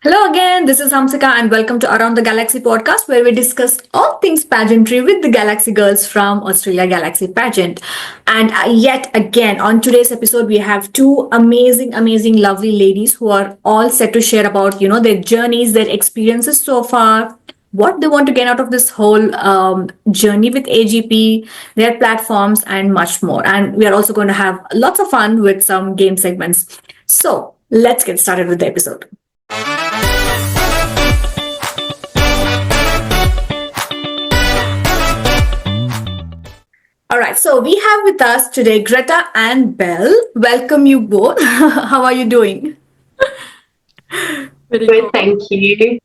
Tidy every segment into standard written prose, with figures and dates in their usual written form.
Hello again, this is Hamsika and welcome to Around the Galaxy podcast where we discuss all things pageantry with the Galaxy girls from Australia Galaxy Pageant. And yet again, on today's episode, we have two amazing, lovely ladies who are all set to share about, their journeys, their experiences so far, what they want to get out of this whole journey with AGP, their platforms, and much more. And we are also going to have lots of fun with some game segments. So let's get started with the episode. All right, so we have with us today Greta and Belle. Welcome you both. How are you doing? Very good, thank you.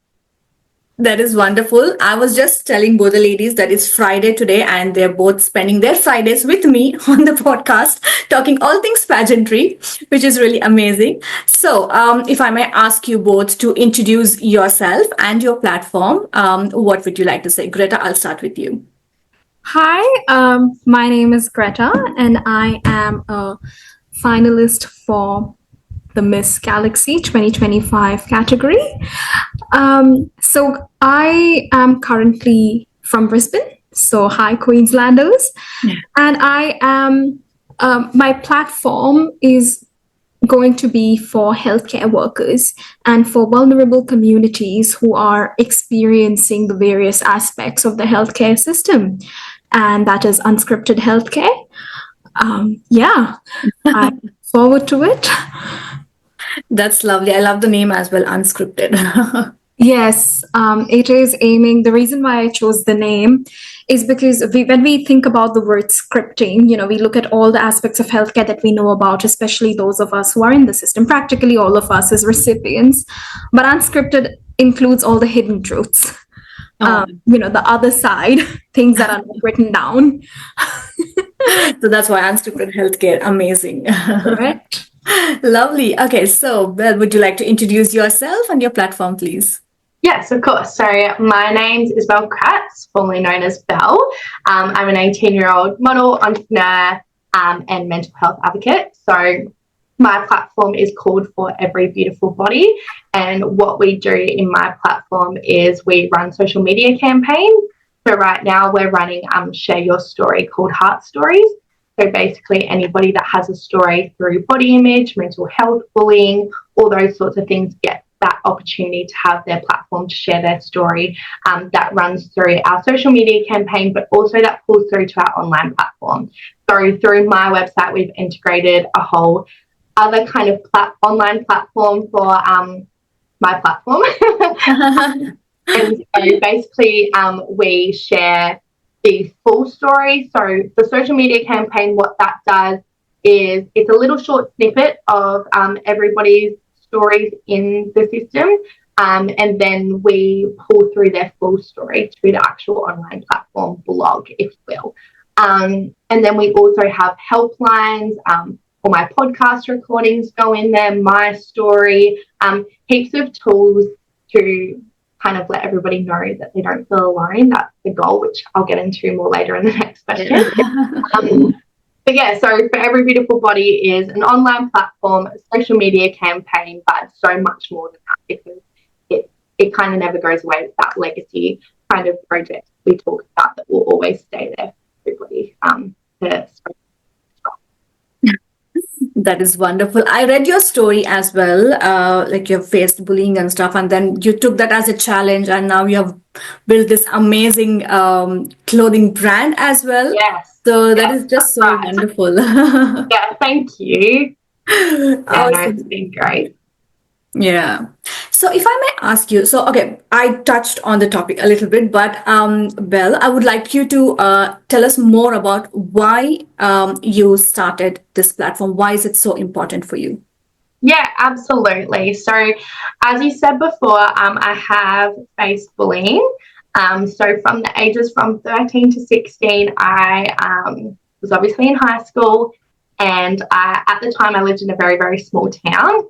That is wonderful. I was just telling both the ladies that it's Friday today and they're both spending their Fridays with me on the podcast, talking all things pageantry, which is really amazing. So if I may ask you both to introduce yourself and your platform, what would you like to say? Greta, I'll start with you. Hi, my name is Greta, and I am a finalist for the Miss Galaxy 2025 category. So I am currently from Brisbane, so hi Queenslanders, and I am my platform is going to be for healthcare workers and for vulnerable communities who are experiencing the various aspects of the healthcare system, and that is unscripted healthcare. I look forward to it. That's lovely. I love the name as well, unscripted. Yes, it is aiming. The reason why I chose the name is because when we think about the word scripting, we look at all the aspects of healthcare that we know about, especially those of us who are in the system, practically all of us as recipients. But unscripted includes all the hidden truths, the other side, things that are not written down. So that's why unscripted healthcare, amazing. Correct. Lovely. Okay, so Belle, would you like to introduce yourself and your platform, please? Yes, of course. So my name's Isabelle Greta, formerly known as Belle. I'm an 18-year-old model, entrepreneur, and mental health advocate. So my platform is called For Every Beautiful Body. And what we do in my platform is we run social media campaigns. So right now we're running Share Your Story called Heart Stories. So basically anybody that has a story through body image, mental health, bullying, all those sorts of things get that opportunity to have their platform to share their story. That runs through our social media campaign, but also that pulls through to our online platform. So through my website, we've integrated a whole other kind of online platform for my platform. And so basically we share the full story. So the social media campaign, what that does is it's a little short snippet of everybody's stories in the system, and then we pull through their full story to the actual online platform blog, if you will. And then we also have helplines, all my podcast recordings go in there, my story, heaps of tools to kind of let everybody know that they don't feel alone. That's the goal, which I'll get into more later in the next question. But yeah, so For Every Beautiful Body is an online platform, a social media campaign, but so much more than that because it kind of never goes away. It's that legacy kind of project we talk about that will always stay there for everybody to spread. That is wonderful. I read your story as well, like you've faced bullying and stuff, and then you took that as a challenge, and now you have built this amazing clothing brand as well. Yes. So that is just so wonderful. Yeah, thank you. Yeah, Awesome. no, it's been great. Yeah. So if I may ask you, so okay, I touched on the topic a little bit, but Belle, I would like you to tell us more about why you started this platform. Why is it so important for you? Yeah, absolutely. So as you said before, I have faced bullying. So from the ages from 13 to 16, I was obviously in high school, and at the time I lived in a very, very small town.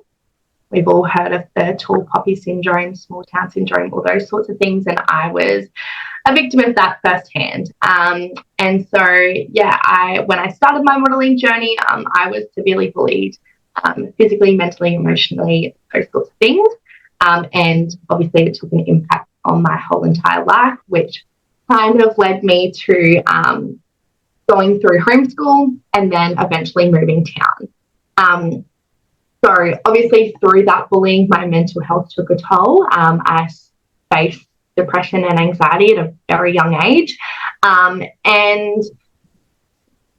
We've all heard of the tall poppy syndrome, small town syndrome, all those sorts of things. And I was a victim of that firsthand. And so, yeah, when I started my modelling journey, I was severely bullied, physically, mentally, emotionally, those sorts of things. And obviously it took an impact on my whole entire life, which kind of led me to going through homeschool and then eventually moving town. So obviously through that bullying, my mental health took a toll. I faced depression and anxiety at a very young age. And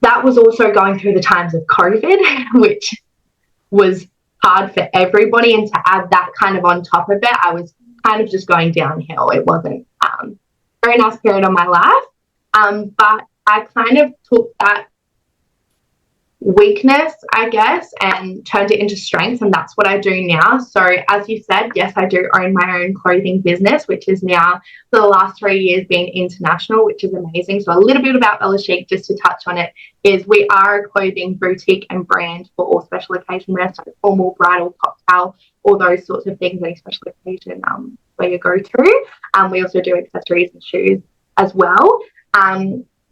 that was also going through the times of COVID, which was hard for everybody. And to add that kind of on top of it, I was kind of just going downhill. It wasn't a very nice period of my life. But I kind of took that weakness, I guess, and turned it into strength, and that's what I do now. So as you said, yes, I do own my own clothing business, which is now for the last 3 years been international, which is amazing. So a little bit about Bella Chic, just to touch on it, is we are a clothing boutique and brand for all special occasion wear, so formal, bridal, cocktail, all those sorts of things, any special occasion where you go through. We also do accessories and shoes as well.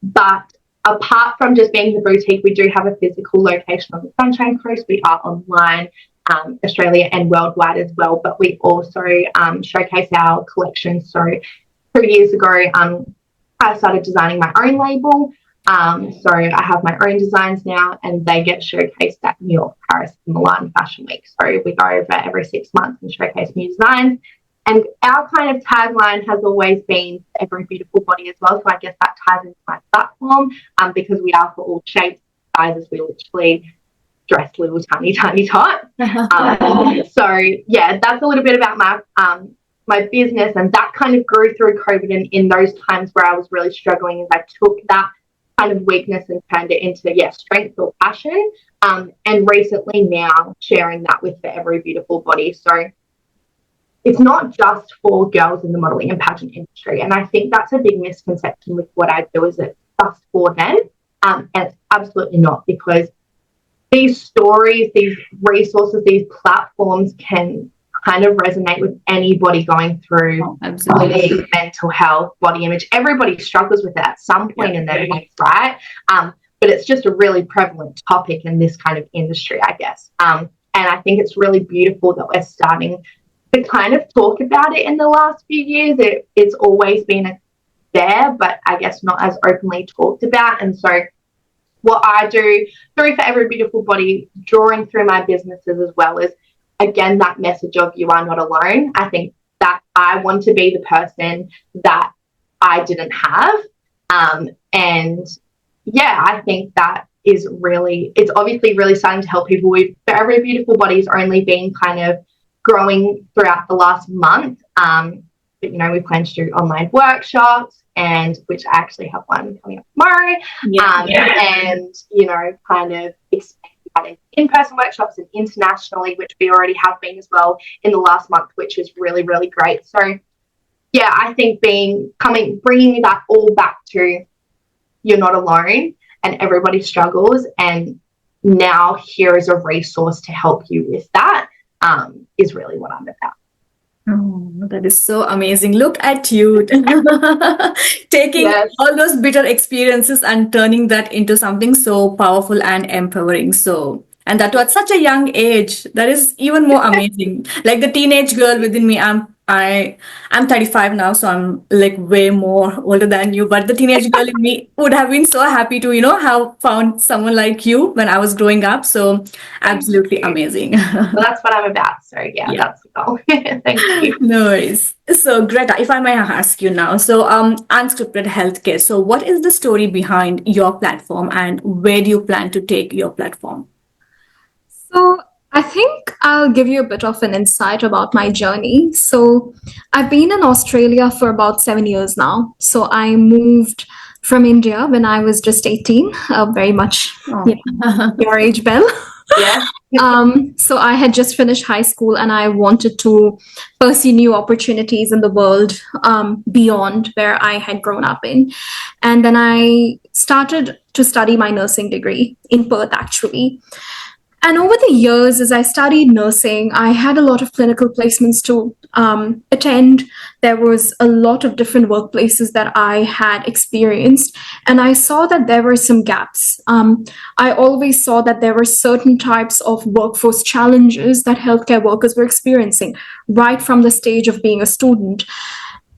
But apart from just being the boutique, we do have a physical location on the Sunshine Coast. We are online, Australia and worldwide as well, but we also showcase our collection. So 2 years ago, I started designing my own label. So I have my own designs now, and they get showcased at New York, Paris, and Milan Fashion Week. So we go over every 6 months and showcase new designs. And our kind of tagline has always been every beautiful body as well. So I guess that ties into my platform, because we are for all shapes, sizes. We literally dress little tiny tots. So yeah, that's a little bit about my business, and that kind of grew through COVID. And in those times where I was really struggling, is I took that kind of weakness and turned it into strength or passion. And recently now sharing that with the Every Beautiful Body. So it's not just for girls in the modelling and pageant industry. And I think that's a big misconception with what I do, is it's just for them. And it's absolutely not, because these stories, these resources, these platforms can kind of resonate with anybody going through bullying, mental health, body image. Everybody struggles with it at some point in their life, right? But it's just a really prevalent topic in this kind of industry, I guess. And I think it's really beautiful that we're starting to kind of talk about it in the last few years. It's always been there, but I guess not as openly talked about. And so what I do through For Every Beautiful Body, drawing through my businesses as well, is again that message of you are not alone. I think that I want to be the person that I didn't have. And yeah, I think that is really, it's obviously really starting to help people. For Every Beautiful Body has only been kind of growing throughout the last month. But we plan to do online workshops, and which I actually have one coming up tomorrow. And kind of expand in-person workshops and internationally, which we already have been as well in the last month, which is really, really great. So yeah, I think bringing that all back to you're not alone and everybody struggles, and now here is a resource to help you with that, is really what I'm about. Oh, that is so amazing. Look at you taking all those bitter experiences and turning that into something so powerful and empowering. So, and that was such a young age. That is even more amazing. Like the teenage girl within me, I'm 35 now, so I'm like way more older than you. But the teenage girl in me would have been so happy to, have found someone like you when I was growing up. So absolutely amazing. Well, that's what I'm about. So yeah. That's the goal. Thank you. No worries. So Greta, if I may ask you now, so unscripted healthcare. So what is the story behind your platform, and where do you plan to take your platform? So I think I'll give you a bit of an insight about my journey. So I've been in Australia for about 7 years now. So I moved from India when I was just 18, very much your age, Belle. Yeah. So I had just finished high school, and I wanted to pursue new opportunities in the world beyond where I had grown up in. And then I started to study my nursing degree in Perth, actually. And over the years, as I studied nursing, I had a lot of clinical placements to attend, there was a lot of different workplaces that I had experienced, and I saw that there were some gaps. I always saw that there were certain types of workforce challenges that healthcare workers were experiencing right from the stage of being a student.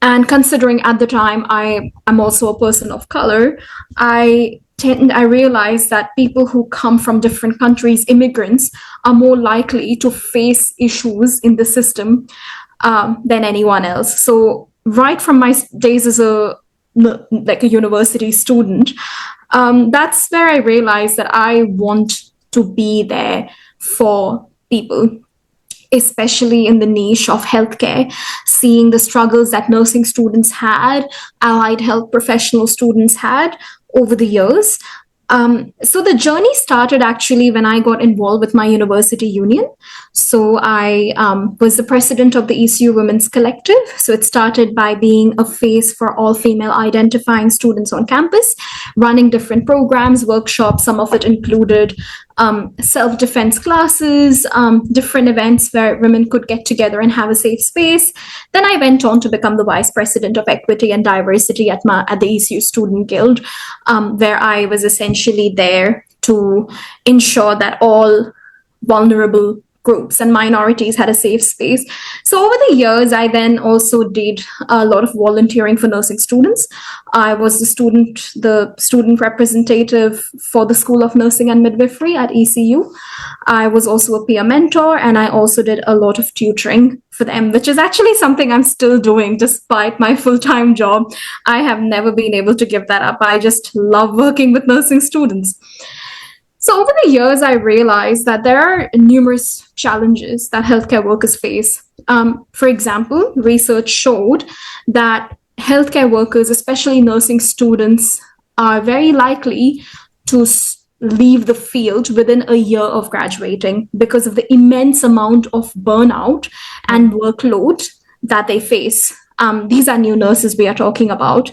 And considering at the time I am also a person of color, I realized that people who come from different countries, immigrants, are more likely to face issues in the system than anyone else. So right from my days as a university student, that's where I realized that I want to be there for people, especially in the niche of healthcare, seeing the struggles that nursing students had, allied health professional students had over the years. So the journey started actually when I got involved with my university union. So I was the president of the ECU Women's Collective. So it started by being a face for all female identifying students on campus, running different programs, workshops. Some of it included self-defense classes, different events where women could get together and have a safe space. Then I went on to become the vice president of equity and diversity at the ECU Student Guild, where I was essentially there to ensure that all vulnerable groups and minorities had a safe space. So over the years, I then also did a lot of volunteering for nursing students. I was the student representative for the School of Nursing and Midwifery at ECU. I was also a peer mentor, and I also did a lot of tutoring for them, which is actually something I'm still doing despite my full-time job. I have never been able to give that up. I just love working with nursing students. So over the years, I realized that there are numerous challenges that healthcare workers face. For example, research showed that healthcare workers, especially nursing students, are very likely to leave the field within a year of graduating because of the immense amount of burnout and workload that they face. These are new nurses we are talking about.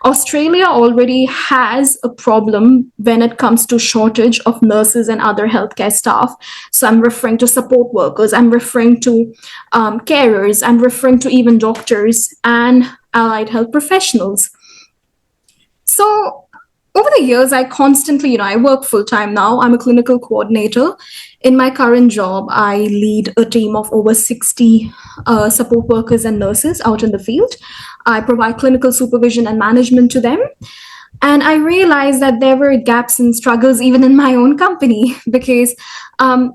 Australia already has a problem when it comes to shortage of nurses and other healthcare staff. So I'm referring to support workers, I'm referring to carers, I'm referring to even doctors and allied health professionals. So over the years, I constantly, I work full time now. I'm a clinical coordinator. In my current job, I lead a team of over 60 support workers and nurses out in the field. I provide clinical supervision and management to them. And I realized that there were gaps and struggles even in my own company because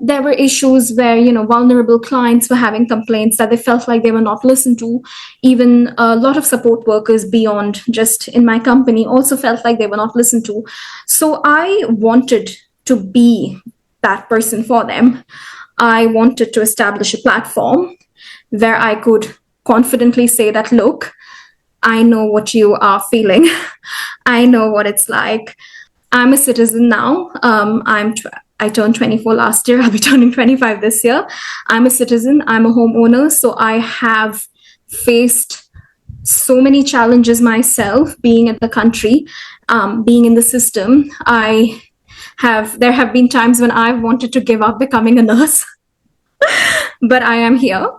there were issues where, vulnerable clients were having complaints that they felt like they were not listened to. Even a lot of support workers beyond just in my company also felt like they were not listened to. So I wanted to be that person for them. I wanted to establish a platform where I could confidently say that, look, I know what you are feeling. I know what it's like. I'm a citizen now. I turned 24 last year. I'll be turning 25 this year. I'm a citizen. I'm a homeowner. So I have faced so many challenges myself being in the country, being in the system. There have been times when I've wanted to give up becoming a nurse, but I am here.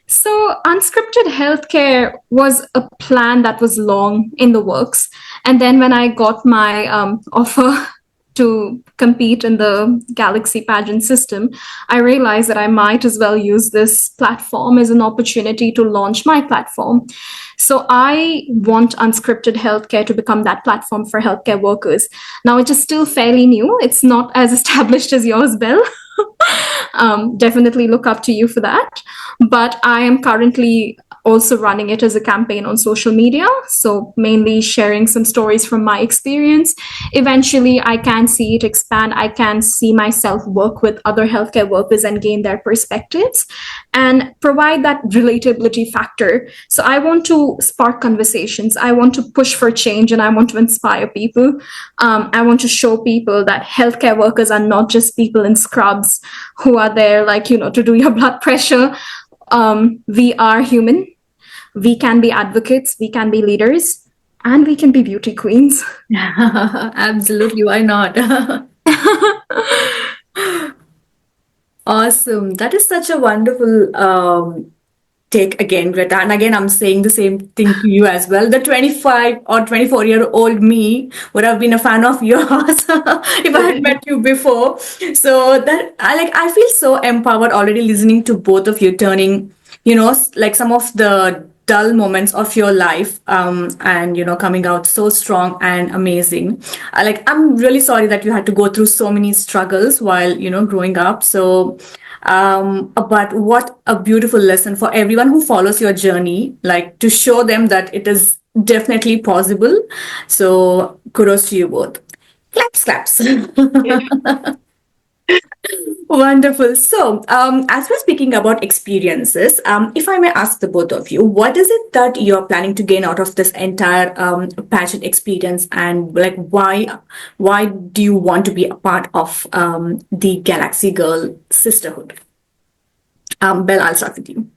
So unscripted healthcare was a plan that was long in the works. And then when I got my offer to compete in the Galaxy Pageant system, I realized that I might as well use this platform as an opportunity to launch my platform. So I want unscripted healthcare to become that platform for healthcare workers. Now, it is still fairly new. It's not as established as yours, Belle. Definitely look up to you for that. But I am currently also running it as a campaign on social media. So mainly sharing some stories from my experience. Eventually, I can see it expand. I can see myself work with other healthcare workers and gain their perspectives and provide that relatability factor. So I want to spark conversations. I want to push for change and I want to inspire people. I want to show people that healthcare workers are not just people in scrubs who are there to do your blood pressure. We are human. We can be advocates, we can be leaders, and we can be beauty queens. Absolutely, why not? Awesome. That is such a wonderful take again, Greta, and again, I'm saying the same thing to you as well. The 25 or 24-year-old me would have been a fan of yours if I had met you before. So that I feel so empowered already listening to both of you turning, like some of the dull moments of your life, and coming out so strong and amazing. I'm really sorry that you had to go through so many struggles while growing up. So but what a beautiful lesson for everyone who follows your journey, like to show them that it is definitely possible. So kudos to you both. Claps, claps. Wonderful. So, as we're speaking about experiences, if I may ask the both of you, what is it that you're planning to gain out of this entire pageant experience, and like why do you want to be a part of the Galaxy Girl Sisterhood? Belle, I'll start with you.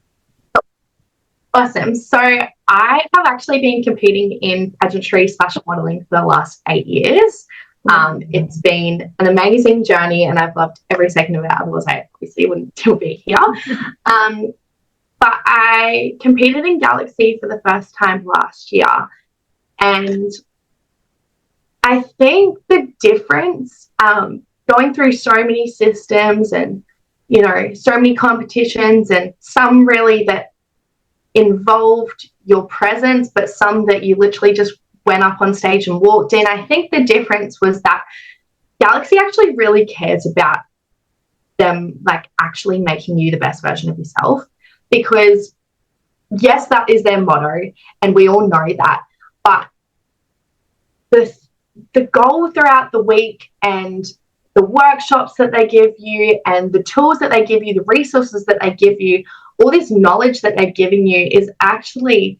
Awesome. So I have actually been competing in pageantry / modeling for the last 8 years. It's been an amazing journey and I've loved every second of it. Otherwise, I obviously wouldn't still be here. But I competed in Galaxy for the first time last year. And I think the difference, going through so many systems and, so many competitions, and some really that involved your presence, but some that you literally just went up on stage and walked in. I think the difference was that Galaxy actually really cares about them, like actually making you the best version of yourself, because yes, that is their motto and we all know that, but the goal throughout the week and the workshops that they give you and the tools that they give you, the resources that they give you, all this knowledge that they're giving you is actually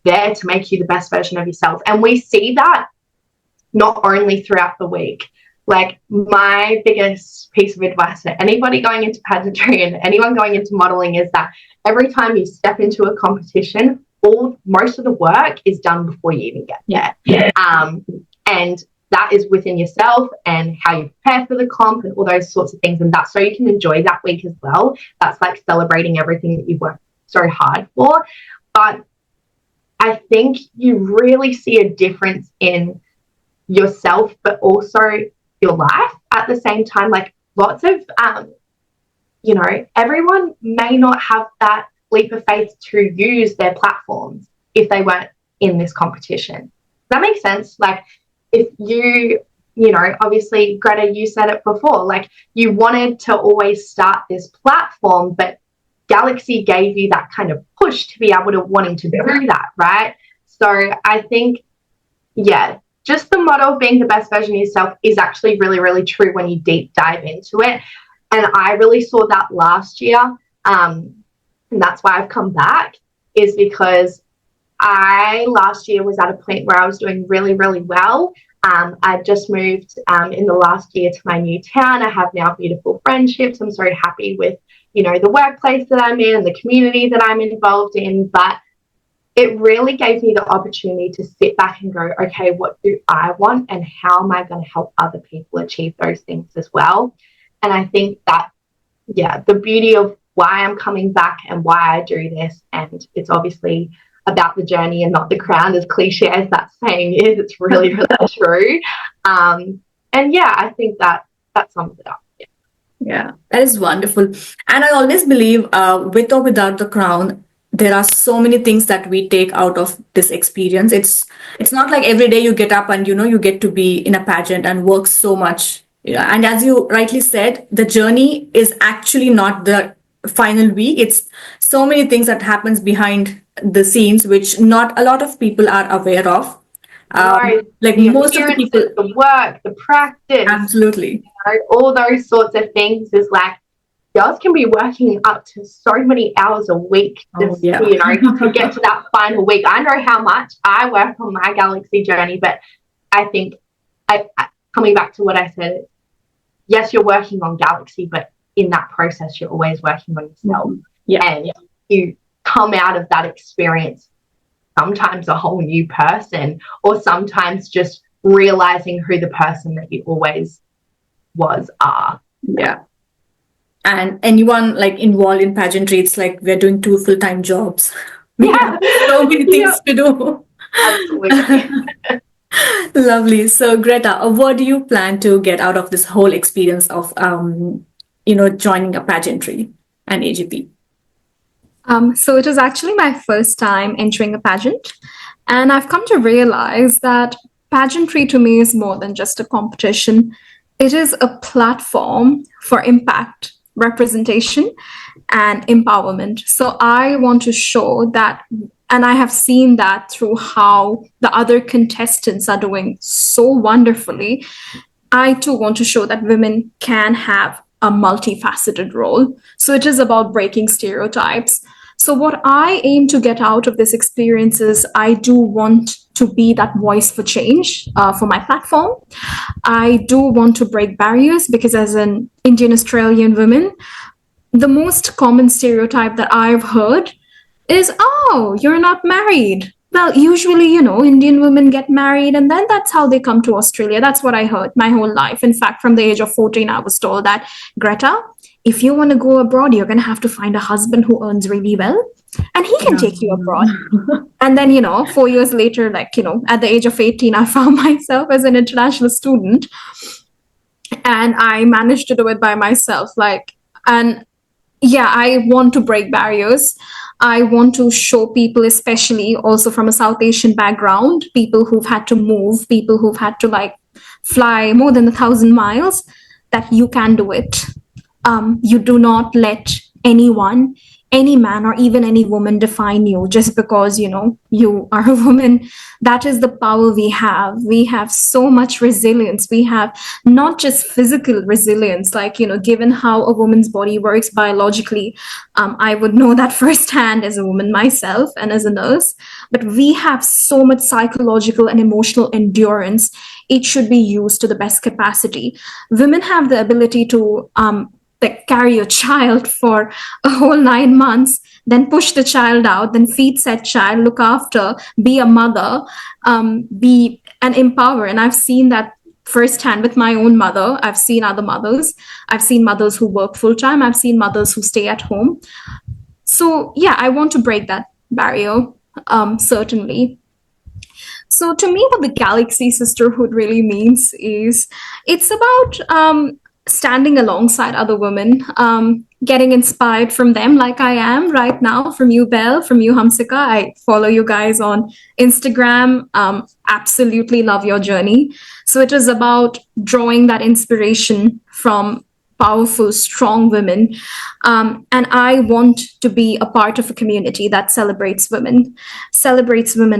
there to make you the best version of yourself. And we see that not only throughout the week. Like, my biggest piece of advice to anybody going into pageantry and anyone going into modeling is that every time you step into a competition, most of the work is done before you even get there. And that is within yourself and how you prepare for the comp and all those sorts of things. And that's so you can enjoy that week as well. That's like celebrating everything that you've worked so hard for. But I think you really see a difference in yourself, but also your life at the same time. Like, lots of, everyone may not have that leap of faith to use their platforms if they weren't in this competition. Does that make sense? Like, if obviously, Greta, you said it before, like, you wanted to always start this platform, but Galaxy gave you that kind of push to be able to wanting to do that, right? So I think, just the motto of being the best version of yourself is actually really, really true when you deep dive into it. And I really saw that last year. And that's why I've come back, is because I last year was at a point where I was doing really, really well. I just moved in the last year to my new town. I have now beautiful friendships. I'm so happy with, the workplace that I'm in and the community that I'm involved in. But it really gave me the opportunity to sit back and go, okay, what do I want and how am I going to help other people achieve those things as well? And I think that, the beauty of why I'm coming back and why I do this, and it's obviously about the journey and not the crown, as cliche as that saying is, it's really, really true. I think that sums it up. Yeah, that is wonderful. And I always believe, with or without the crown, there are so many things that we take out of this experience. It's not like every day you get up and you get to be in a pageant and work so much. And as you rightly said, the journey is actually not the final week. It's so many things that happens behind the scenes which not a lot of people are aware of. Like the most of the people, the work, the practice, absolutely, all those sorts of things is like, girls can be working up to so many hours a week just to get to that final week. I know how much I work on my Galaxy journey, but I think I coming back to what I said, yes, you're working on Galaxy, but in that process, you're always working on yourself. And you come out of that experience sometimes a whole new person, or sometimes just realizing who the person that you always are. And anyone like involved in pageantry, it's like we're doing two full-time jobs. We have Yeah. so many Yeah. things to do. Absolutely. Lovely. So, Greta, what do you plan to get out of this whole experience of, joining a pageantry and AGP? So it was actually my first time entering a pageant, and I've come to realize that pageantry to me is more than just a competition. It is a platform for impact, representation, and empowerment. So I want to show that, and I have seen that through how the other contestants are doing so wonderfully. I too want to show that women can have a multifaceted role. So it is about breaking stereotypes. So, what I aim to get out of this experience is I do want to be that voice for change for my platform. I do want to break barriers because, as an Indian Australian woman, the most common stereotype that I've heard is, oh, you're not married. Well, usually, Indian women get married and then that's how they come to Australia. That's what I heard my whole life. In fact, from the age of 14, I was told that, Greta, if you want to go abroad, you're going to have to find a husband who earns really well and he can Yeah. take you abroad. And then, 4 years later, at the age of 18, I found myself as an international student and I managed to do it by myself. And yeah, I want to break barriers. I want to show people, especially also from a South Asian background, people who've had to move, people who've had to fly more than 1,000 miles, that you can do it. You do not let anyone, any man or even any woman define you just because you are a woman. That is the power we have. We have so much resilience. We have not just physical resilience, given how a woman's body works biologically. I would know that firsthand as a woman myself and as a nurse, but we have so much psychological and emotional endurance. It should be used to the best capacity. Women have the ability to carry a child for a whole 9 months, then push the child out, then feed said child, look after, be a mother, be and empower. And I've seen that firsthand with my own mother. I've seen other mothers. I've seen mothers who work full time. I've seen mothers who stay at home. So yeah, I want to break that barrier, certainly. So to me, what the Galaxy Sisterhood really means is it's about standing alongside other women, getting inspired from them, like I am right now, from you, Belle, from you, Hamsika. I follow you guys on Instagram. Absolutely love your journey. So it is about drawing that inspiration from powerful, strong women. And I want to be a part of a community that celebrates women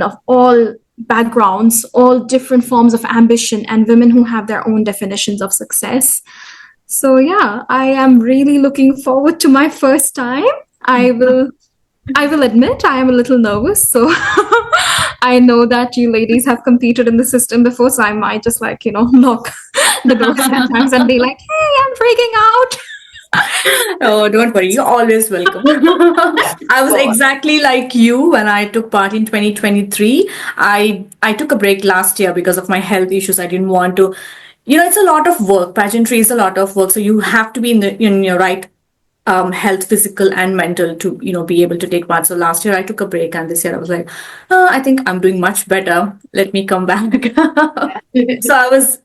of all backgrounds, all different forms of ambition, and women who have their own definitions of success. So yeah, I am really looking forward to my first time. I will admit I am a little nervous. So I know that you ladies have competed in the system before, so I might just knock the door sometimes and be like, hey, I'm freaking out. Oh, don't worry. You're always welcome. I was exactly like you when I took part in 2023. I took a break last year because of my health issues. I didn't want to, it's a lot of work. Pageantry is a lot of work. So you have to be in your right health, physical and mental to, be able to take part. So last year I took a break and this year I was like, I think I'm doing much better. Let me come back. So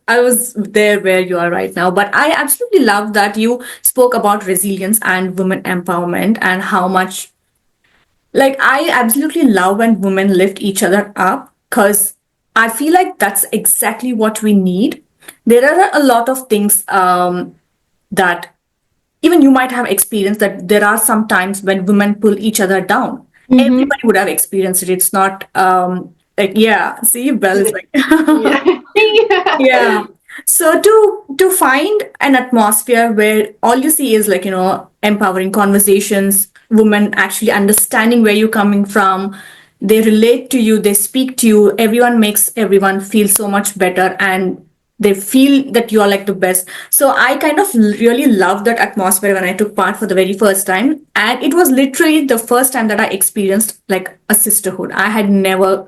I was there where you are right now. But I absolutely love that you spoke about resilience and women empowerment and how much, like, I absolutely love when women lift each other up because I feel like that's exactly what we need. There are a lot of things that even you might have experienced, that there are some times when women pull each other down. Everybody would have experienced it. It's not yeah, see, Belle is like yeah. So to find an atmosphere where all you see is empowering conversations, women actually understanding where you're coming from, they relate to you, they speak to you, everyone makes everyone feel so much better and they feel that you're like the best. So I kind of really loved that atmosphere when I took part for the very first time. And it was literally the first time that I experienced like a sisterhood. I had never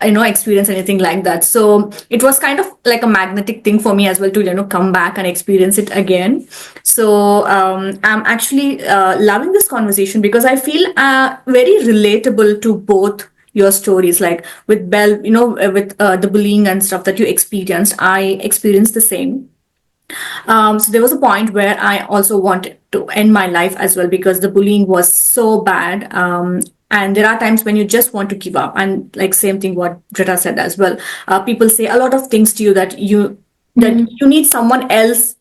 experience anything like that. So it was kind of like a magnetic thing for me as well to come back and experience it again. So I'm actually loving this conversation because I feel very relatable to both your stories. Like with Belle, with the bullying and stuff that you experienced, I experienced the same. So there was a point where I also wanted to end my life as well because the bullying was so bad. And there are times when you just want to give up. And like same thing what Greta said as well. People say a lot of things to you that you need someone else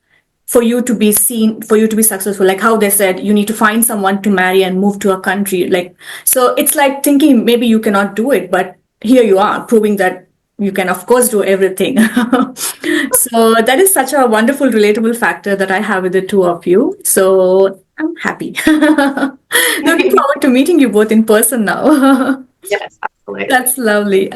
for you to be seen, for you to be successful. Like how they said, you need to find someone to marry and move to a country. Like, so it's like thinking maybe you cannot do it, but here you are proving that you can of course do everything. So that is such a wonderful relatable factor that I have with the two of you. So I'm happy. Looking forward to meeting you both in person now. Yes, absolutely. That's lovely.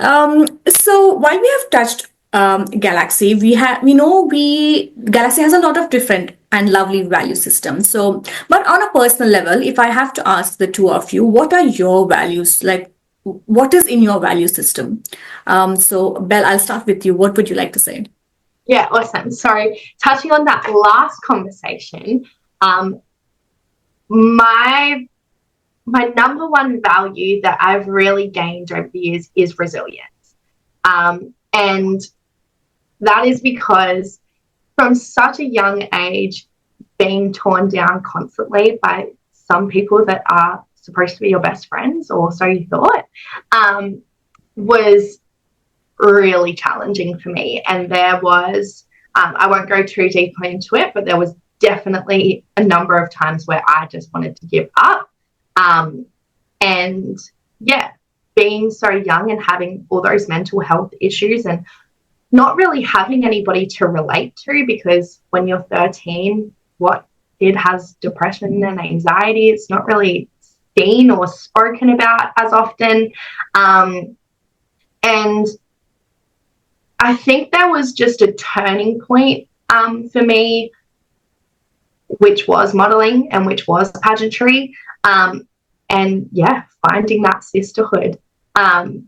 So while we have touched Galaxy, Galaxy has a lot of different and lovely value systems. So, but on a personal level, if I have to ask the two of you, what are your values? Like, what is in your value system? So, Belle, I'll start with you. What would you like to say? Yeah, awesome. So touching on that last conversation, my number one value that I've really gained over the years is resilience. And that is because from such a young age, being torn down constantly by some people that are supposed to be your best friends, or so you thought, was really challenging for me. And there was, I won't go too deeply into it, but there was definitely a number of times where I just wanted to give up. And yeah, being so young and having all those mental health issues and not really having anybody to relate to, because when you're 13, what kid has depression and anxiety? It's not really seen or spoken about as often. And I think there was just a turning point for me, which was modelling and which was pageantry. And yeah, finding that sisterhood.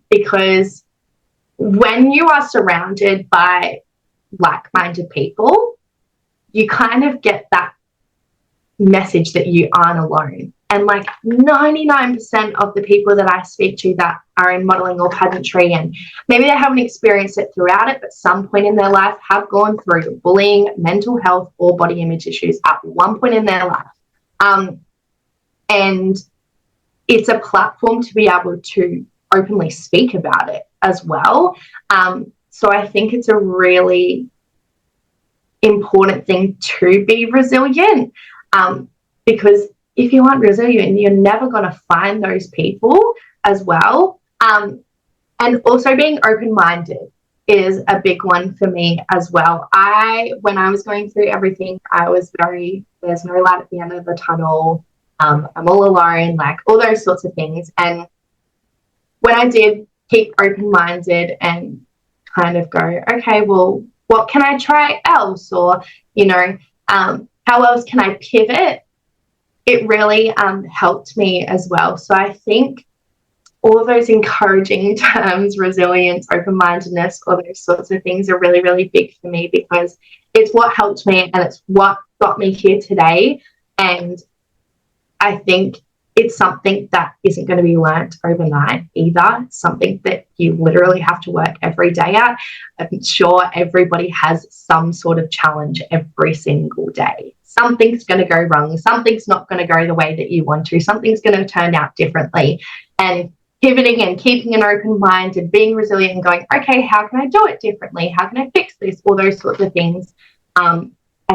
Because when you are surrounded by like-minded people, you kind of get that message that you aren't alone. And like 99% of the people that I speak to that are in modelling or pageantry, and maybe they haven't experienced it throughout it, but some point in their life have gone through bullying, mental health, or body image issues at one point in their life. And it's a platform to be able to openly speak about it as well. So I think it's a really important thing to be resilient, because if you aren't resilient, you're never going to find those people as well. And also being open-minded is a big one for me as well. When I was going through everything, I was there's no light at the end of the tunnel. I'm all alone, like all those sorts of things. And when I did keep open-minded and kind of go, okay, well, what can I try else? Or, how else can I pivot? It really helped me as well. So I think all of those encouraging terms, resilience, open-mindedness, all those sorts of things are really, really big for me, because it's what helped me and it's what got me here today. And I think it's something that isn't going to be learnt overnight either. It's something that you literally have to work every day at. I'm sure everybody has some sort of challenge every single day. Something's going to go wrong. Something's not going to go the way that you want to. Something's going to turn out differently. And pivoting and keeping an open mind and being resilient and going, okay, how can I do it differently? How can I fix this? All those sorts of things. I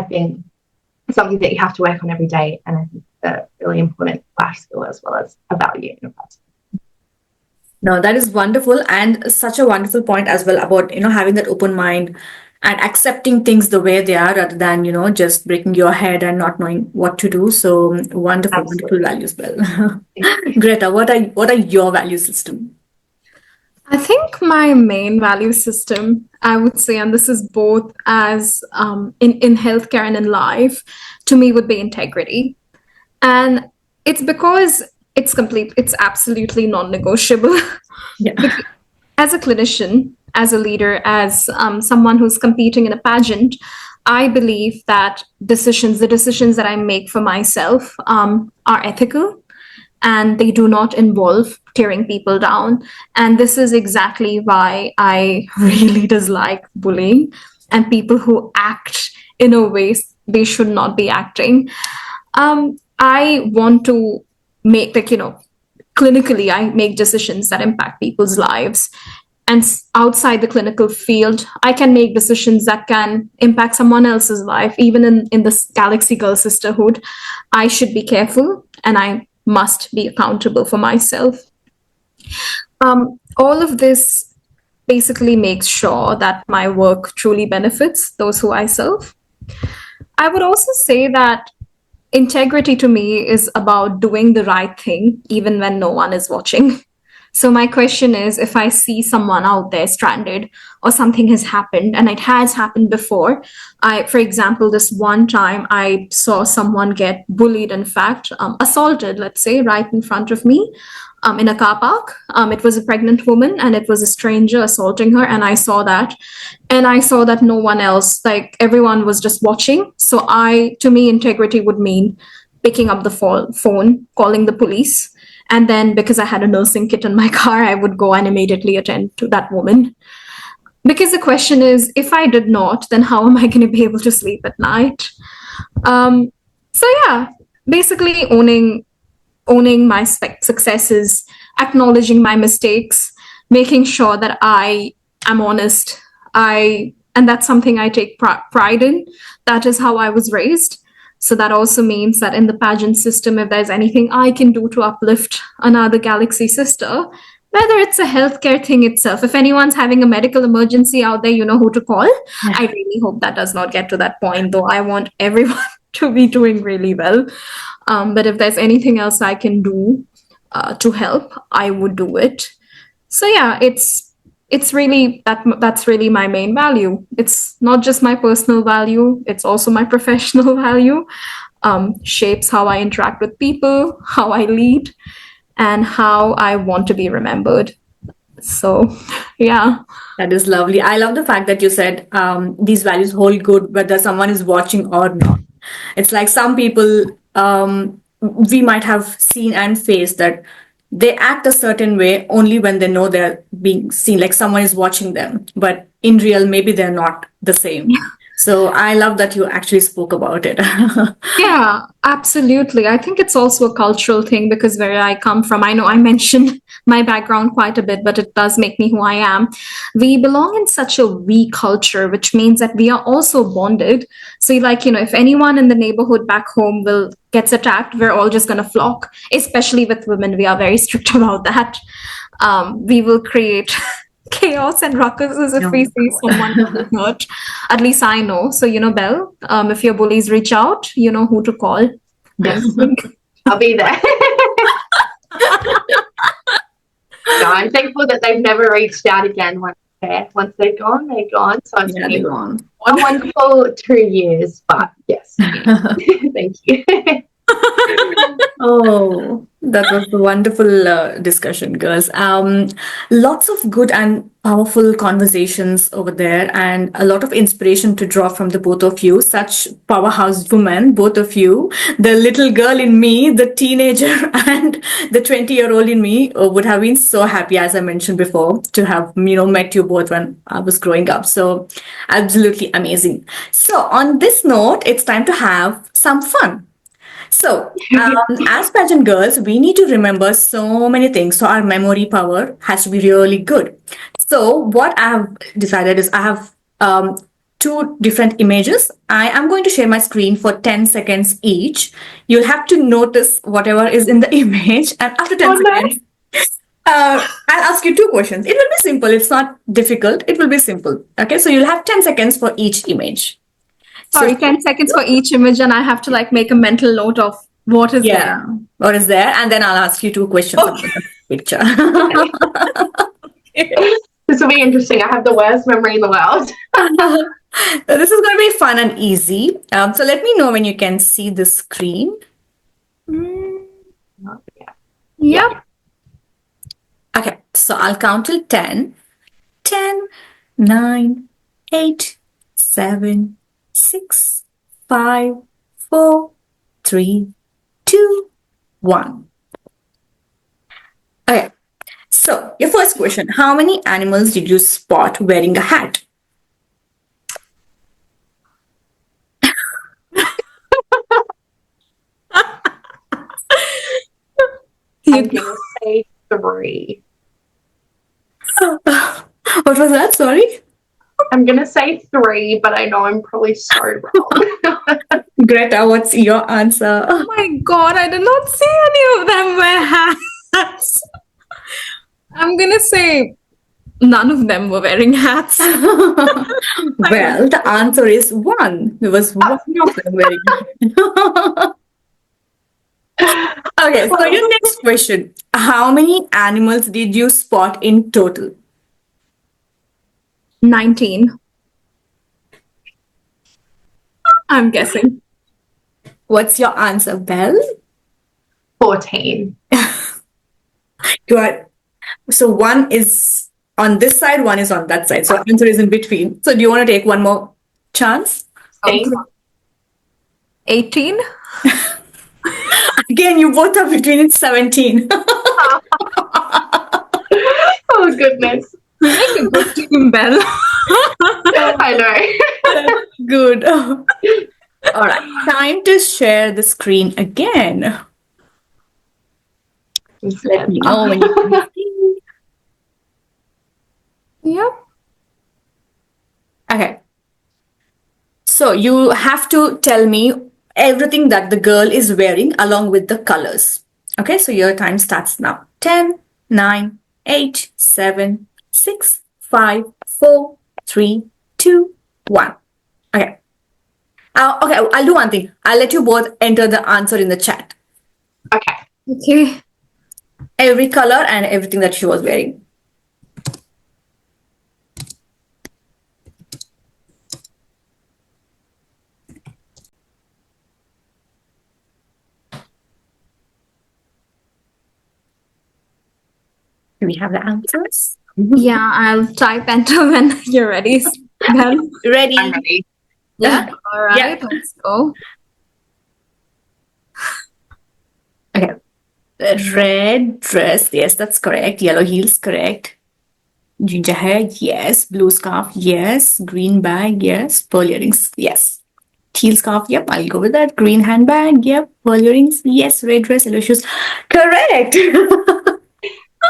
think it's something that you have to work on every day. And I think it's a really important life skill as well as a value in a person. No, that is wonderful, and such a wonderful point as well about, having that open mind and accepting things the way they are rather than, just breaking your head and not knowing what to do. So wonderful, Absolutely. wonderful values, Belle. Greta, what are your value system? I think my main value system, I would say, and this is both as in healthcare and in life, to me would be integrity. And it's because it's absolutely non-negotiable. Yeah. as a clinician, as a leader, as someone who's competing in a pageant, I believe that the decisions that I make for myself are ethical, and they do not involve tearing people down. And this is exactly why I really dislike bullying and people who act in a way they should not be acting. I want to make, like, clinically, I make decisions that impact people's lives. And outside the clinical field, I can make decisions that can impact someone else's life. Even in this Galaxy Girl sisterhood, I should be careful and I must be accountable for myself. All of this basically makes sure that my work truly benefits those who I serve. I would also say that integrity to me is about doing the right thing, even when no one is watching. So, my question is, if I see someone out there stranded or something has happened, and it has happened before, for example, this one time I saw someone get bullied, in fact, assaulted, let's say, right in front of me. In a car park. It was a pregnant woman and it was a stranger assaulting her. And I saw that. And I saw that no one else, like everyone was just watching. So to me, integrity would mean picking up the phone, calling the police. And then because I had a nursing kit in my car, I would go and immediately attend to that woman. Because the question is, if I did not, then how am I going to be able to sleep at night? So yeah, basically owning my successes, acknowledging my mistakes, making sure that I am honest. And that's something I take pride in. That is how I was raised. So that also means that in the pageant system, if there's anything I can do to uplift another Galaxy sister, whether it's a healthcare thing itself, if anyone's having a medical emergency out there, you know who to call. Yeah. I really hope that does not get to that point, though I want everyone to be doing really well. But if there's anything else I can do to help, I would do it. So yeah, it's really that's really my main value. It's not just my personal value; it's also my professional value. Shapes how I interact with people, how I lead, and how I want to be remembered. So yeah. That is lovely. I love the fact that you said these values hold good whether someone is watching or not. It's like some people we might have seen and faced that they act a certain way only when they know they're being seen, like someone is watching them. But in real, maybe they're not the same. Yeah. So I love that you actually spoke about it. Yeah, absolutely. I think it's also a cultural thing because where I come from, I know I mentioned my background quite a bit, but it does make me who I am. We belong in such a we culture, which means that we are also bonded. So like, if anyone in the neighborhood back home gets attacked, we're all just going to flock, especially with women. We are very strict about that. We will create chaos and ruckuses if we see someone hurt. At least I know. So, Belle, if your bullies reach out, you know who to call. Yes. I'll be there. No, I'm thankful that they've never reached out again once they're gone, they're gone. So it's been a wonderful 2 years, but yes. Thank you. Oh, that was a wonderful discussion, girls. Lots of good and powerful conversations over there, and a lot of inspiration to draw from the both of you. Such powerhouse women, both of you. The little girl in me, the teenager, and the 20-year-old in me would have been so happy, as I mentioned before, to have met you both when I was growing up. So, absolutely amazing. So, on this note, it's time to have some fun. So, as pageant girls, we need to remember so many things. So, our memory power has to be really good. So, what I have decided is I have two different images. I am going to share my screen for 10 seconds each. You'll have to notice whatever is in the image. And after 10 seconds, I'll ask you two questions. It will be simple. It's not difficult. It will be simple. Okay, so you'll have 10 seconds for each image. Sorry, 10 seconds for each image, and I have to make a mental note of what is there. What is there? And then I'll ask you two questions about the picture. This will be interesting. I have the worst memory in the world. This is going to be fun and easy. So let me know when you can see the screen. Yep. Okay, so I'll count till 10. 10, 9, 8, 7, 6, 5, 4, 3, 2, 1. Okay, so your first question: how many animals did you spot wearing a hat? I'm gonna say 3. What was that? Sorry. I'm gonna say 3, but I know I'm probably so wrong. Greta, what's your answer? Oh my god, I did not see any of them wear hats. I'm gonna say none of them were wearing hats. Well, the answer is 1. There was one of them wearing a hat. Okay, so your next question. How many animals did you spot in total? 19. I'm guessing. What's your answer, Belle? 14. Good. So one is on this side, one is on that side. So answer is in between. So do you want to take one more chance? 18? Again, you both are between 17. Oh, goodness. We make a good team, Belle. I know. Good. All right, time to share the screen again. Let me know when you can see. Yep. Okay. So you have to tell me everything that the girl is wearing along with the colors. Okay, so your time starts now. 10, 9, 8, 7, 6, 5, 4, 3, 2, 1. Okay. Okay, I'll do one thing. I'll let you both enter the answer in the chat. Okay. Okay. Every color and everything that she was wearing. Do we have the answers? Yeah, I'll type enter when you're ready, Belle. Ready? I'm ready. Yeah. All right. Yeah. Let's go. Okay. Red dress, yes, that's correct. Yellow heels, correct. Ginger hair, yes. Blue scarf, yes. Green bag, yes. Pearl earrings, yes. Teal scarf, yep, I'll go with that. Green handbag, yep. Pearl earrings, yes. Red dress, yellow shoes, correct.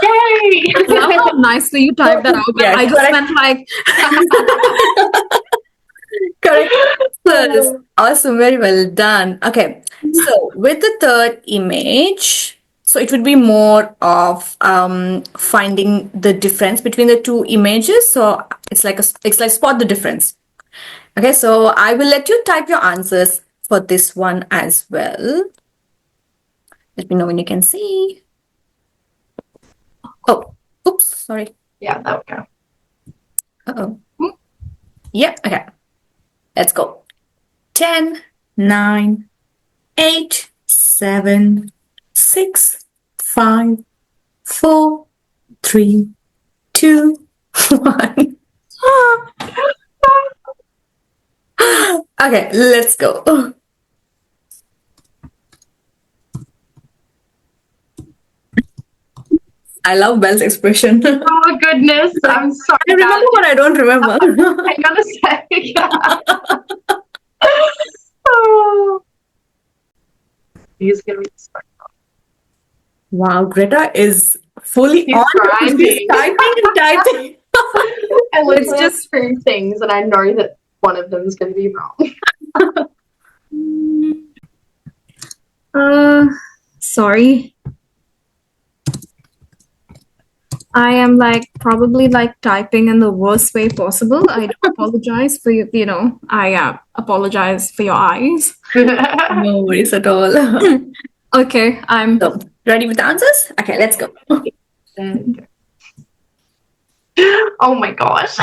Yay! Love how nicely you typed that out. Yeah, I just correct. went like, Correct answers. Awesome, very well done. Okay, so with the third image, so it would be more of finding the difference between the two images. So it's like spot the difference. Okay, so I will let you type your answers for this one as well. Let me know when you can see. Oh, oops, sorry. Yeah, there we go. Uh-oh. Yep, okay. Let's go. 10, 9, 8, 7, 6, 5, 4, 3, 2, 1. Okay, let's go. I love Belle's expression. Oh, goodness. I'm sorry. I remember what I don't remember. I gotta say. Oh. He's gonna be so Wow, Greta is fully She's on. grinding. She's typing and typing. I literally just 2 things, and I know that one of them is going to be wrong. sorry. I am like probably like typing in the worst way possible. I do apologize for you. I apologize for your eyes. No worries at all. Okay, I'm So, ready with the answers? Okay, let's go. Oh my gosh.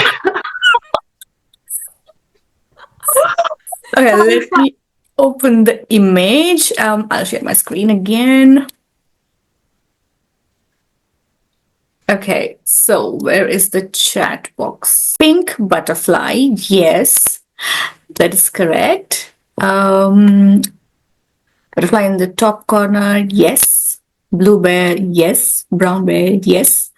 Okay, let me open the image. I'll share my screen again. Okay, so where is the chat box? Pink butterfly, yes, that is correct. Butterfly in the top corner, yes. Blue bear, yes. Brown bear, yes.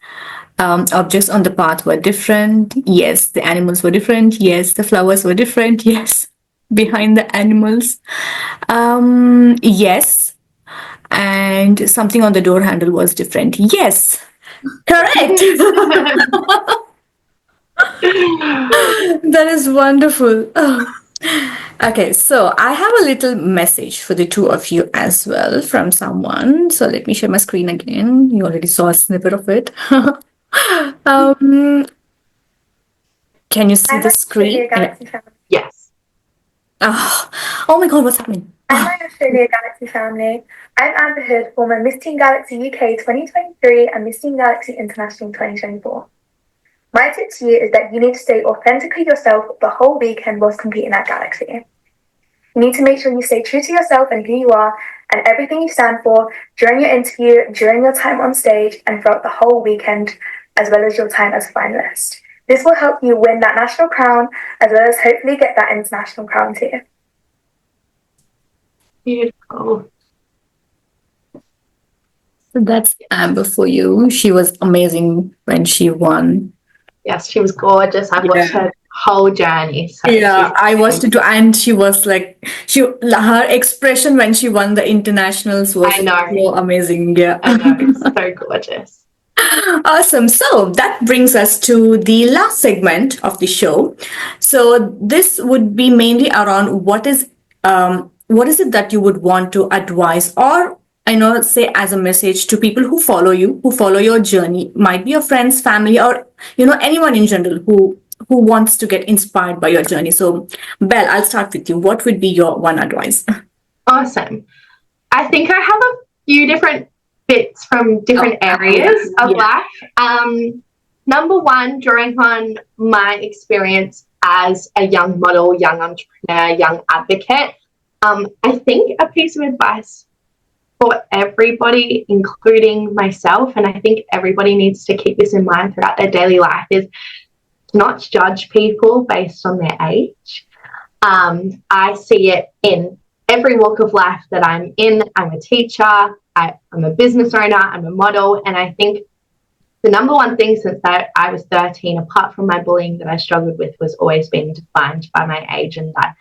Objects on the path were different, yes. The animals were different, yes. The flowers were different, yes. Behind the animals, yes. And something on the door handle was different, yes. Correct. That is wonderful. Oh. Okay, so I have a little message for the two of you as well from someone. So let me share my screen again. You already saw a snippet of it. um, can you see the screen? Yes. Oh my God, what's happening? I'm my Australia Galaxy family. I'm Amber Hood, former Miss Teen Galaxy UK 2023 and Miss Teen Galaxy International 2024. My tip to you is that you need to stay authentically yourself the whole weekend whilst competing at Galaxy. You need to make sure you stay true to yourself and who you are and everything you stand for during your interview, during your time on stage, and throughout the whole weekend, as well as your time as a finalist. This will help you win that national crown, as well as hopefully get that international crown too. Beautiful. So that's Amber for you. She was amazing when she won. Yes, she was gorgeous. I've watched her whole journey. So Yeah, I watched it too, and she was like, her expression when she won the internationals was so amazing. Yeah, I know, it's so gorgeous. Awesome. So that brings us to the last segment of the show. So this would be mainly around what is it that you would want to advise, or I know, say as a message to people who follow you, who follow your journey, might be your friends, family, or anyone in general who wants to get inspired by your journey. So Belle, I'll start with you. What would be your one advice? Awesome. I think I have a few different bits from different areas of life. Number one, drawing on my experience as a young model, young entrepreneur, young advocate, I think a piece of advice for everybody, including myself, and I think everybody needs to keep this in mind throughout their daily life, is not judge people based on their age. I see it in every walk of life that I'm in. I'm a teacher, I'm a business owner, I'm a model, and I think the number one thing since I was 13, apart from my bullying that I struggled with, was always being defined by my age, and that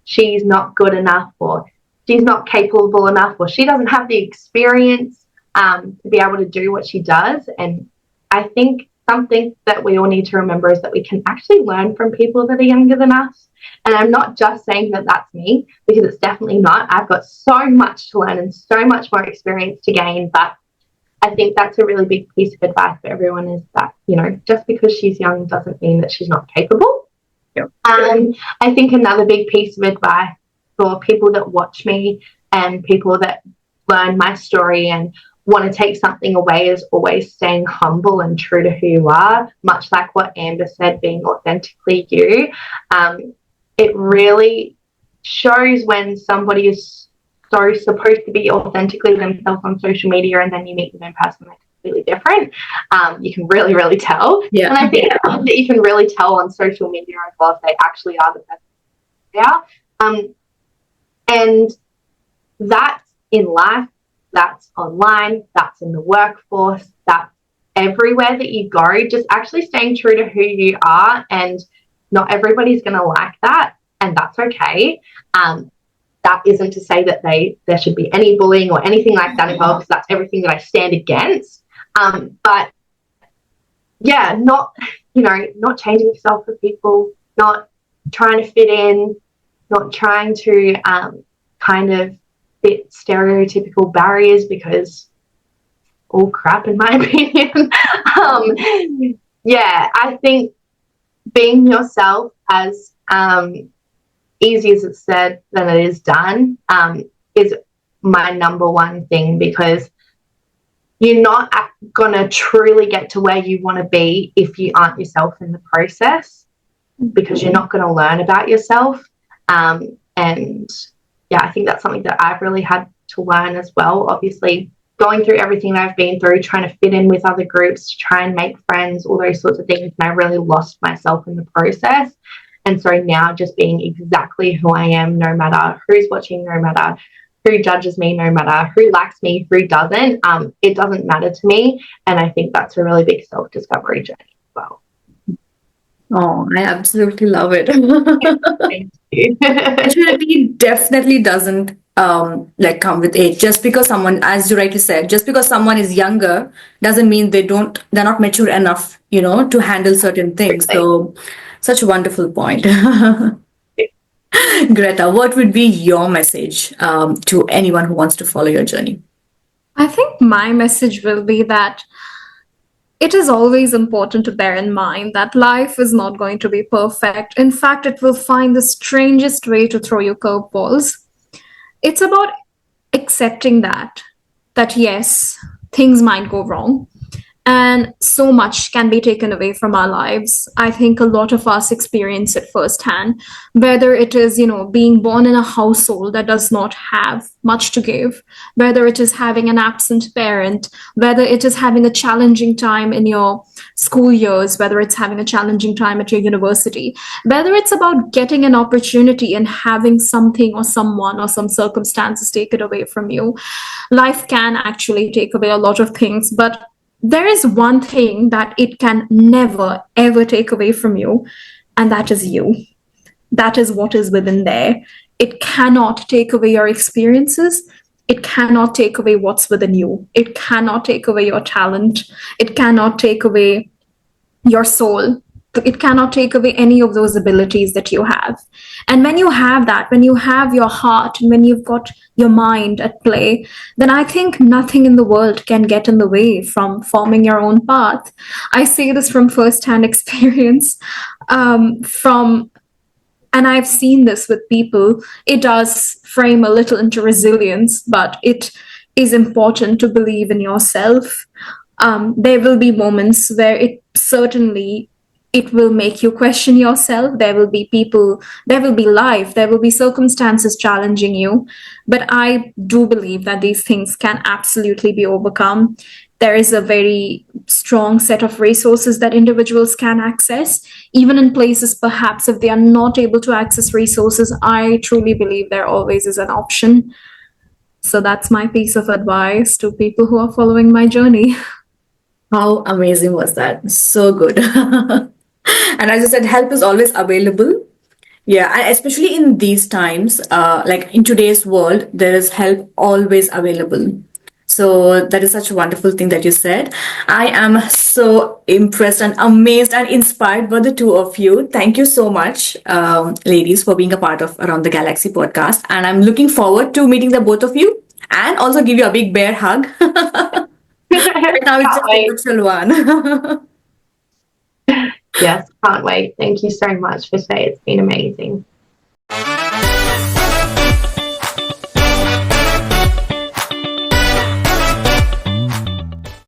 she's not good enough, or she's not capable enough, or she doesn't have the experience to be able to do what she does. And I think something that we all need to remember is that we can actually learn from people that are younger than us. And I'm not just saying that that's me, because it's definitely not. I've got so much to learn and so much more experience to gain. But I think that's a really big piece of advice for everyone, is that, just because she's young doesn't mean that she's not capable. Yep. I think another big piece of advice for people that watch me and people that learn my story and want to take something away is always staying humble and true to who you are, much like what Amber said, being authentically you. It really shows when somebody is so supposed to be authentically themselves on social media, and then you meet them in person, they're completely different. You can really, really tell. Yeah. And I think that you can really tell on social media as well if they actually are the best they are. And that's in life, that's online, that's in the workforce, that's everywhere that you go. Just actually staying true to who you are, and not everybody's going to like that, and that's okay. That isn't to say that there should be any bullying or anything like that involved, because that's everything that I stand against. But yeah, not changing yourself for people, not trying to fit in, not trying to kind of fit stereotypical barriers, because all crap in my opinion. I think being yourself, as easy as it's said than it is done, is my number one thing, because you're not going to truly get to where you want to be if you aren't yourself in the process, because you're not going to learn about yourself. And yeah, I think that's something that I've really had to learn as well. Obviously, going through everything that I've been through, trying to fit in with other groups, to try and make friends, all those sorts of things. And I really lost myself in the process. And so now just being exactly who I am, no matter who's watching, no matter who judges me, no matter who likes me, who doesn't, it doesn't matter to me. And I think that's a really big self-discovery journey as well. Oh, I absolutely love it. Thank you. Maturity definitely doesn't like come with age. Just because someone, as you rightly said, just because someone is younger doesn't mean they're not mature enough, to handle certain things. So such a wonderful point. Greta, what would be your message to anyone who wants to follow your journey? I think my message will be that it is always important to bear in mind that life is not going to be perfect. In fact, it will find the strangest way to throw you curveballs. It's about accepting that yes, things might go wrong. And so much can be taken away from our lives. I think a lot of us experience it firsthand, whether it is, being born in a household that does not have much to give, whether it is having an absent parent, whether it is having a challenging time in your school years, whether it's having a challenging time at your university, whether it's about getting an opportunity and having something or someone or some circumstances take it away from you. Life can actually take away a lot of things, but there is one thing that it can never, ever take away from you, and that is you. That is what is within there. It cannot take away your experiences. It cannot take away what's within you. It cannot take away your talent. It cannot take away your soul. It cannot take away any of those abilities that you have. And when you have that, when you have your heart, and when you've got your mind at play, then I think nothing in the world can get in the way from forming your own path. I say this from firsthand experience. And I've seen this with people. It does frame a little into resilience, but it is important to believe in yourself. There will be moments where it will make you question yourself. There will be people, there will be life, there will be circumstances challenging you. But I do believe that these things can absolutely be overcome. There is a very strong set of resources that individuals can access. Even in places, perhaps, if they are not able to access resources, I truly believe there always is an option. So that's my piece of advice to people who are following my journey. How amazing was that? So good. And as I said, help is always available. Yeah, and especially in these times, like in today's world, there is help always available. So that is such a wonderful thing that you said. I am so impressed and amazed and inspired by the two of you. Thank you so much, ladies, for being a part of Around the Galaxy podcast. And I'm looking forward to meeting the both of you and also give you a big bear hug. Right now it's just a virtual one. Yes, can't wait. Thank you so much for today. It's been amazing.